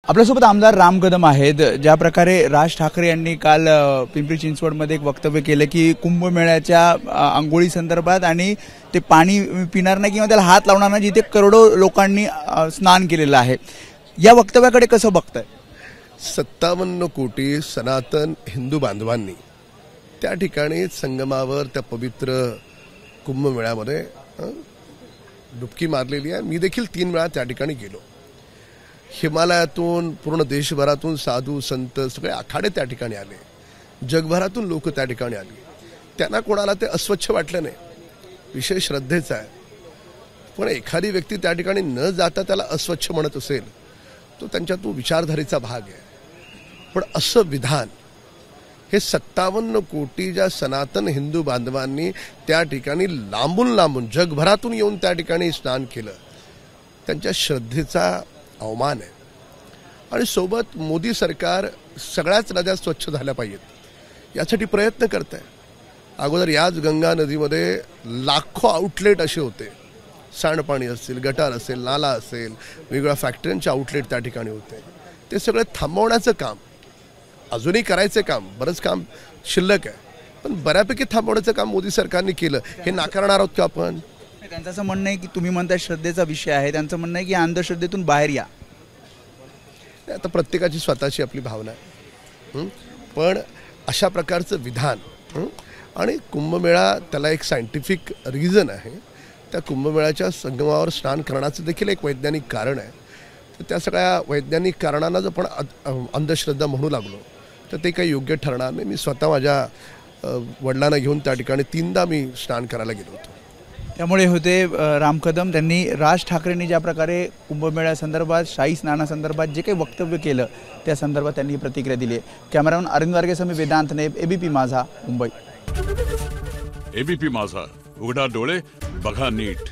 आपल्यासोबत आमदार राम कदम आहेत। ज्या प्रकारे राज ठाकरे यांनी काल पिंपरी चिंचवडमध्ये एक वक्तव्य केलं की कुंभमेळ्याच्या अंघोळी संदर्भात आणि ते पाणी पिणार नाही किंवा त्याला हात लावणार नाही जिथे करोडो लोकांनी स्नान केलेलं आहे, या वक्तव्याकडे कसं बघताय? 57 कोटी सनातन हिंदू बांधवांनी त्या ठिकाणी संगमावर त्या पवित्र कुंभमेळ्यामध्ये डुबकी मारलेली आहे। मी देखील 3 वेळा त्या ठिकाणी गेलो। हिमालयातून पूर्ण देशभरातून साधू संत सगळे आखाडे त्या ठिकाणी आले, जगभरातून लोक त्या ठिकाणी आली। त्यांना कोणाला ते अस्वच्छ वाटलं नाही, विशेष श्रद्धेचा आहे। पण एखादी व्यक्ती त्या ठिकाणी न जाता त्याला अस्वच्छ म्हणत असेल तो त्यांच्या तो विचारधारेचा भाग आहे। पण असं विधान हे 57 कोटी ज्या सनातन हिंदू बांधवांनी त्या ठिकाणी लांबून लांबून जगभरातून येऊन त्या ठिकाणी स्नान केलं, त्यांच्या श्रद्धेचा अवमान आहे। आणि सोबत मोदी सरकार सगळ्याच नद्या स्वच्छ झाल्या पाहिजेत यासाठी प्रयत्न करत आहे। अगोदर याच गंगा नदीमध्ये लाखो आउटलेट असे होते, सांडपाणी असेल, गटार असेल, नाला असेल, वेगवेगळ्या फॅक्टरींचे आउटलेट त्या ठिकाणी होते। ते सगळे थांबवण्याचं काम अजूनही करायचं काम, बरंच काम शिल्लक आहे, पण बऱ्यापैकी थांबवण्याचं काम मोदी सरकारने केलं। हे नाकारणार आहोत का आपण? त्यांचं असं म्हणणं आहे की तुम्ही म्हणताय श्रद्धेचा विषय आहे, त्यांचं म्हणणं आहे की अंधश्रद्धेतून बाहेर या। आता प्रत्येकाची स्वतःची आपली भावना आहे, पण अशा प्रकारचं विधान आणि कुंभमेळा त्याला एक सायंटिफिक रिझन आहे। त्या कुंभमेळ्याच्या संगमावर स्नान करण्याचं देखील एक वैज्ञानिक कारण आहे। तर त्या सगळ्या वैज्ञानिक कारणांना जर आपण अंधश्रद्धा म्हणू लागलो तर ते काही योग्य ठरणार नाही। मी स्वतः माझ्या वडिलांना घेऊन त्या ठिकाणी 3दा मी स्नान करायला गेलो होतो। त्यामुळे होते राम कदम, त्यांनी राज ठाकरेंनी ज्या प्रकारे कुंभमेळ्यासंदर्भात, शाही स्नानासंदर्भात जे काही वक्तव्य केलं त्या संदर्भात त्यांनी प्रतिक्रिया दिली आहे। कॅमेरामन अरविंद वारगेसह मी वेदांत नेब, एबीपी माझा, मुंबई। एबीपी माझा, उघडा डोळे बघा नीट।